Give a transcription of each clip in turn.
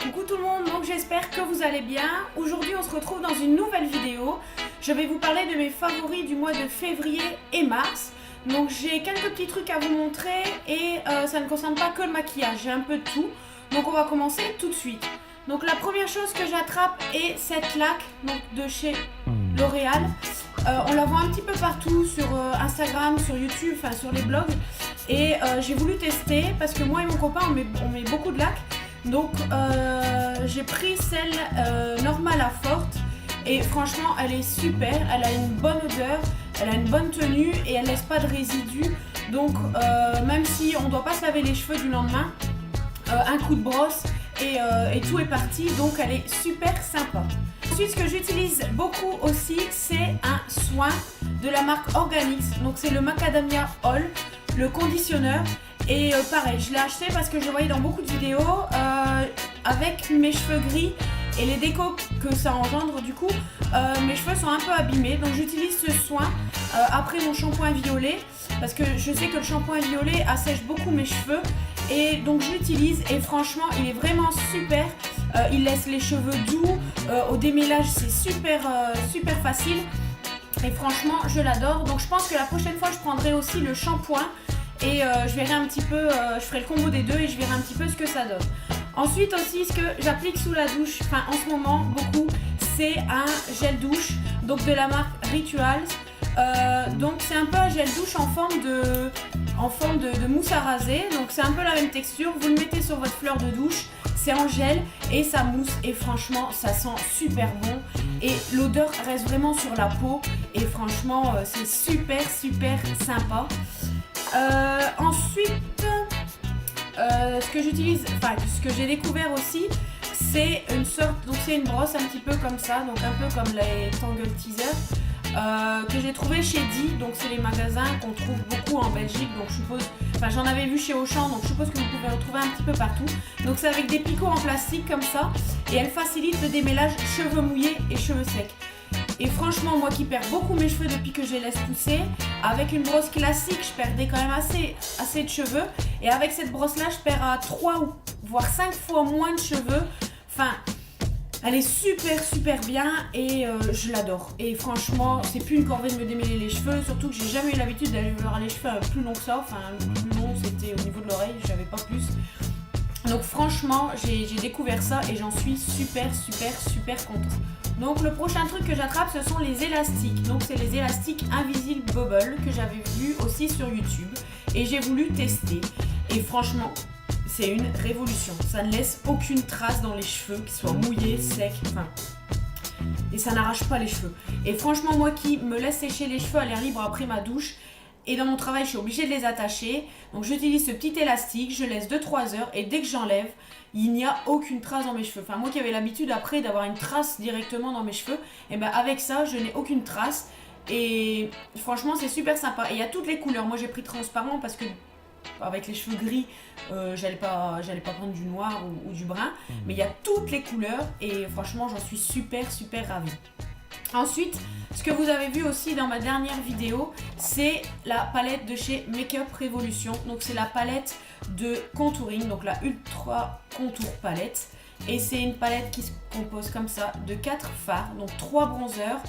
Coucou tout le monde, donc j'espère que vous allez bien. Aujourd'hui on se retrouve dans une nouvelle vidéo. Je vais vous parler de mes favoris du mois de février et mars. Donc j'ai quelques petits trucs à vous montrer et ça ne concerne pas que le maquillage, j'ai un peu de tout. Donc on va commencer tout de suite. Donc la première chose que j'attrape est cette laque donc, de chez L'Oréal. On la voit un petit peu partout sur Instagram, sur YouTube, enfin sur les blogs. Et j'ai voulu tester parce que moi et mon copain on met beaucoup de laque. Donc j'ai pris celle normale à forte et franchement elle est super, elle a une bonne odeur, elle a une bonne tenue et elle laisse pas de résidus. Donc même si on ne doit pas se laver les cheveux du lendemain, un coup de brosse et tout est parti, donc elle est super sympa. Ensuite, ce que j'utilise beaucoup aussi, c'est un soin de la marque Organix. Donc c'est le Macadamia Oil, le conditionneur. Et pareil, je l'ai acheté parce que je voyais dans beaucoup de vidéos avec mes cheveux gris et les décos que ça engendre du coup, mes cheveux sont un peu abîmés. Donc j'utilise ce soin après mon shampoing violet parce que je sais que le shampoing violet assèche beaucoup mes cheveux. Et donc je l'utilise et franchement il est vraiment super, il laisse les cheveux doux, au démêlage c'est super facile et franchement je l'adore. Donc je pense que la prochaine fois je prendrai aussi le shampoing et je verrai un petit peu, je ferai le combo des deux et je verrai un petit peu ce que ça donne. Ensuite aussi ce que j'applique sous la douche, enfin en ce moment beaucoup, c'est un gel douche donc de la marque Rituals. Donc c'est un peu un gel douche en forme de mousse à raser, donc c'est un peu la même texture, vous le mettez sur votre fleur de douche, c'est en gel et ça mousse et franchement ça sent super bon et l'odeur reste vraiment sur la peau et franchement c'est super sympa. Ensuite ce que j'utilise, enfin ce que j'ai découvert aussi, c'est une sorte, donc c'est une brosse un petit peu comme ça, donc un peu comme les Tangle Teaser. Que j'ai trouvé chez Di, donc c'est les magasins qu'on trouve beaucoup en Belgique, donc je suppose, enfin j'en avais vu chez Auchan, donc je suppose que vous pouvez retrouver un petit peu partout. Donc c'est avec des picots en plastique comme ça et elle facilite le démêlage cheveux mouillés et cheveux secs. Et franchement moi qui perds beaucoup mes cheveux depuis que je les laisse pousser, avec une brosse classique je perdais quand même assez de cheveux et avec cette brosse là je perds à 3 ou voire 5 fois moins de cheveux. Enfin elle est super bien et je l'adore. Et franchement, c'est plus une corvée de me démêler les cheveux, surtout que j'ai jamais eu l'habitude d'aller avoir les cheveux plus longs que ça. Enfin, le plus long c'était au niveau de l'oreille, j'avais pas plus. Donc franchement, j'ai découvert ça et j'en suis super contente. Donc le prochain truc que j'attrape, ce sont les élastiques. Donc c'est les élastiques Invisible Bubble que j'avais vu aussi sur YouTube et j'ai voulu tester. Et franchement, c'est une révolution, ça ne laisse aucune trace dans les cheveux, qu'ils soient mouillés, secs, enfin, et ça n'arrache pas les cheveux. Et franchement, moi qui me laisse sécher les cheveux à l'air libre après ma douche, et dans mon travail, je suis obligée de les attacher, donc j'utilise ce petit élastique, je laisse 2-3 heures, et dès que j'enlève, il n'y a aucune trace dans mes cheveux. Enfin, moi qui avais l'habitude après d'avoir une trace directement dans mes cheveux, et ben avec ça, je n'ai aucune trace, et franchement, c'est super sympa. Et il y a toutes les couleurs, moi j'ai pris transparent parce que avec les cheveux gris, j'allais pas prendre du noir ou du brun, mais il y a toutes les couleurs et franchement j'en suis super ravie. Ensuite, ce que vous avez vu aussi dans ma dernière vidéo, c'est la palette de chez Makeup Revolution. Donc c'est la palette de contouring, donc la Ultra Contour Palette. Et c'est une palette qui se compose comme ça de 4 fards, donc 3 bronzers,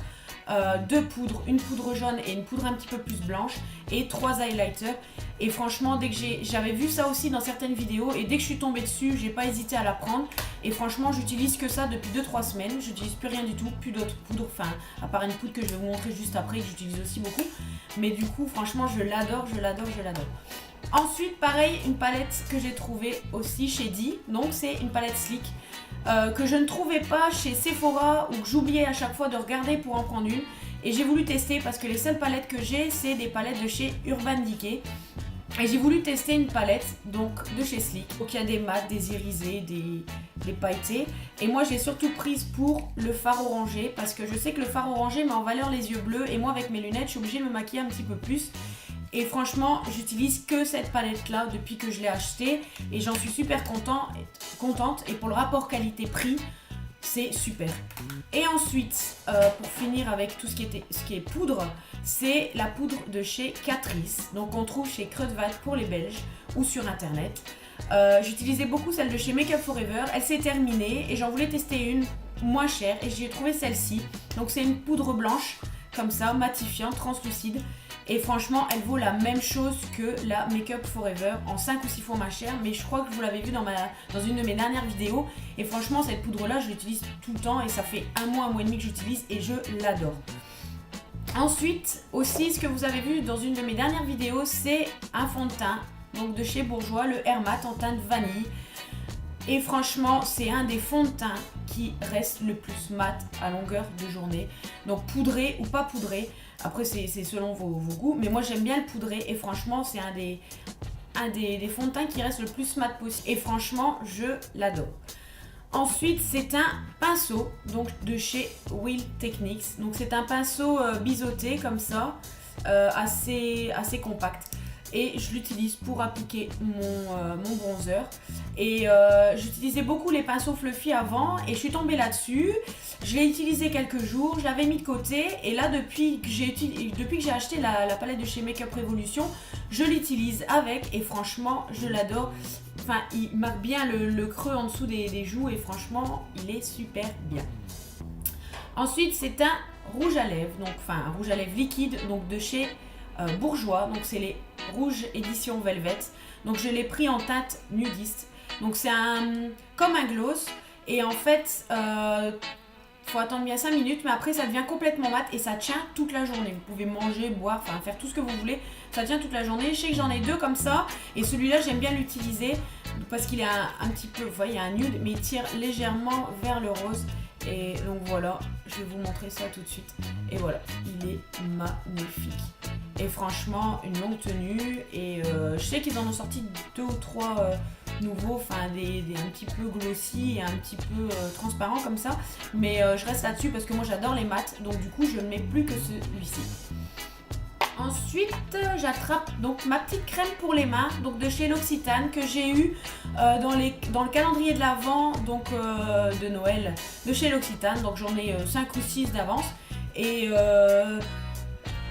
2 poudres, une poudre jaune et une poudre un petit peu plus blanche et 3 highlighters. Et franchement dès que j'avais vu ça aussi dans certaines vidéos et dès que je suis tombée dessus, j'ai pas hésité à la prendre et franchement j'utilise que ça depuis 2-3 semaines, j'utilise plus rien du tout, plus d'autres poudres, enfin à part une poudre que je vais vous montrer juste après que j'utilise aussi beaucoup, mais du coup franchement je l'adore. Ensuite pareil, une palette que j'ai trouvée aussi chez Di, donc c'est une palette Sleek que je ne trouvais pas chez Sephora ou que j'oubliais à chaque fois de regarder pour en prendre une et j'ai voulu tester parce que les seules palettes que j'ai c'est des palettes de chez Urban Decay et j'ai voulu tester une palette donc de chez Sleek. Donc il y a des mats, des irisés, des pailletés et moi j'ai surtout prise pour le fard orangé parce que je sais que le fard orangé met en valeur les yeux bleus et moi avec mes lunettes je suis obligée de me maquiller un petit peu plus. Et franchement, j'utilise que cette palette là depuis que je l'ai achetée et j'en suis super contente et pour le rapport qualité-prix, c'est super. Et ensuite, pour finir avec tout ce qui est poudre, c'est la poudre de chez Catrice. Donc on trouve chez Kruidvat pour les Belges ou sur internet. J'utilisais beaucoup celle de chez Make Up Forever. Elle s'est terminée et j'en voulais tester une moins chère et j'ai trouvé celle-ci. Donc c'est une poudre blanche comme ça, matifiante, translucide. Et franchement, elle vaut la même chose que la Make Up Forever en 5 ou 6 fois moins cher. Mais je crois que vous l'avez vu dans une de mes dernières vidéos. Et franchement, cette poudre-là, je l'utilise tout le temps. Et ça fait un mois et demi que j'utilise et je l'adore. Ensuite, aussi, ce que vous avez vu dans une de mes dernières vidéos, c'est un fond de teint. Donc de chez Bourjois, le Air Matte en teinte vanille. Et franchement, c'est un des fonds de teint qui reste le plus mat à longueur de journée. Donc poudré ou pas poudré. Après, c'est selon vos goûts. Mais moi, j'aime bien le poudré. Et franchement, c'est un des fonds de teint qui reste le plus mat possible. Et franchement, je l'adore. Ensuite, c'est un pinceau donc de chez Wheel Techniques. Donc c'est un pinceau biseauté comme ça, assez compact. Et je l'utilise pour appliquer mon bronzer. Et j'utilisais beaucoup les pinceaux fluffy avant et je suis tombée là-dessus. Je l'ai utilisé quelques jours, je l'avais mis de côté et là depuis que j'ai acheté la palette de chez Make Up Revolution, je l'utilise avec et franchement je l'adore. Enfin, il marque bien le creux en dessous des joues et franchement il est super bien. Ensuite c'est un rouge à lèvres, donc enfin un rouge à lèvres liquide donc de chez Bourjois, donc c'est les rouges édition Velvet. Donc je l'ai pris en teinte nudiste. Donc c'est comme un gloss et en fait faut attendre bien 5 minutes mais après ça devient complètement mat et ça tient toute la journée. Vous pouvez manger, boire, enfin faire tout ce que vous voulez, ça tient toute la journée. Je sais que j'en ai deux comme ça et celui-là j'aime bien l'utiliser parce qu'il est un petit peu, vous voyez, il y a un nude mais il tire légèrement vers le rose. Et donc voilà, je vais vous montrer ça tout de suite. Et voilà, il est magnifique. Et franchement, une longue tenue. Et je sais qu'ils en ont sorti 2 ou 3 nouveaux, enfin un petit peu glossy et un petit peu transparent comme ça. Mais je reste là-dessus parce que moi j'adore les mats. Donc du coup, je ne mets plus que celui-ci. Ensuite, j'attrape donc ma petite crème pour les mains, donc de chez L'Occitane, que j'ai eu dans le calendrier de l'Avent donc de Noël de chez L'Occitane. Donc j'en ai 5 ou 6 d'avance. Et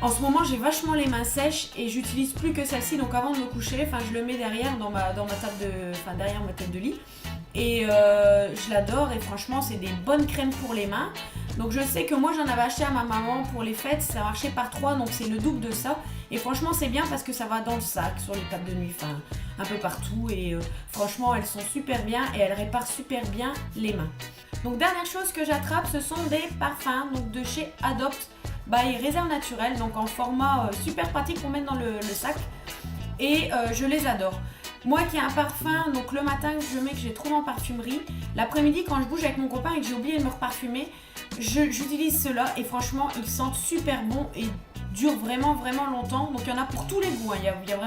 en ce moment, j'ai vachement les mains sèches et j'utilise plus que celle-ci. Donc avant de me coucher, je le mets derrière dans ma table derrière ma tête de lit. Et je l'adore et franchement, c'est des bonnes crèmes pour les mains. Donc je sais que moi j'en avais acheté à ma maman pour les fêtes, ça marchait par 3 donc c'est le double de ça. Et franchement c'est bien parce que ça va dans le sac, sur les tables de nuit, enfin un peu partout. Et franchement elles sont super bien et elles réparent super bien les mains. Donc dernière chose que j'attrape, ce sont des parfums donc de chez Adopt by Réserve Naturelle. Donc en format super pratique pour mettre dans le sac. Et je les adore. Moi qui ai un parfum, donc le matin je mets que j'ai trop en parfumerie, l'après-midi quand je bouge avec mon copain et que j'ai oublié de me reparfumer, j'utilise ceux-là et franchement ils sentent super bon et durent vraiment longtemps. Donc il y en a pour tous les goûts, hein. Il y a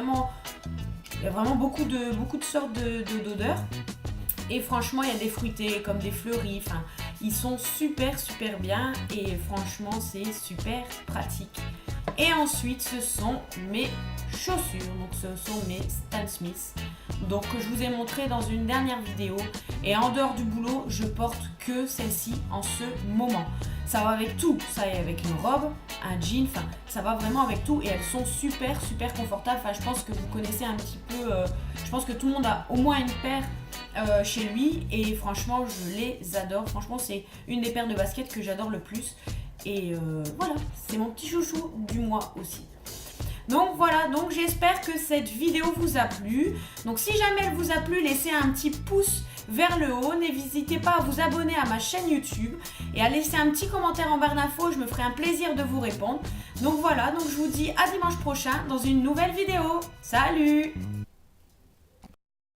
vraiment beaucoup de sortes d'odeurs. Et franchement il y a des fruités comme des fleuris, enfin ils sont super bien et franchement c'est super pratique. Et ensuite ce sont mes chaussures, donc ce sont mes Stan Smith, donc que je vous ai montré dans une dernière vidéo. Et en dehors du boulot, je porte que celle-ci en ce moment. Ça va avec tout, ça est avec une robe, un jean, enfin ça va vraiment avec tout et elles sont super confortables. Enfin je pense que vous connaissez un petit peu, je pense que tout le monde a au moins une paire chez lui et franchement je les adore. Franchement c'est une des paires de baskets que j'adore le plus. Et voilà, c'est mon petit chouchou du mois aussi. Donc voilà, donc j'espère que cette vidéo vous a plu. Donc si jamais elle vous a plu, laissez un petit pouce vers le haut. N'hésitez pas à vous abonner à ma chaîne YouTube et à laisser un petit commentaire en barre d'infos. Je me ferai un plaisir de vous répondre. Donc voilà, donc je vous dis à dimanche prochain dans une nouvelle vidéo. Salut!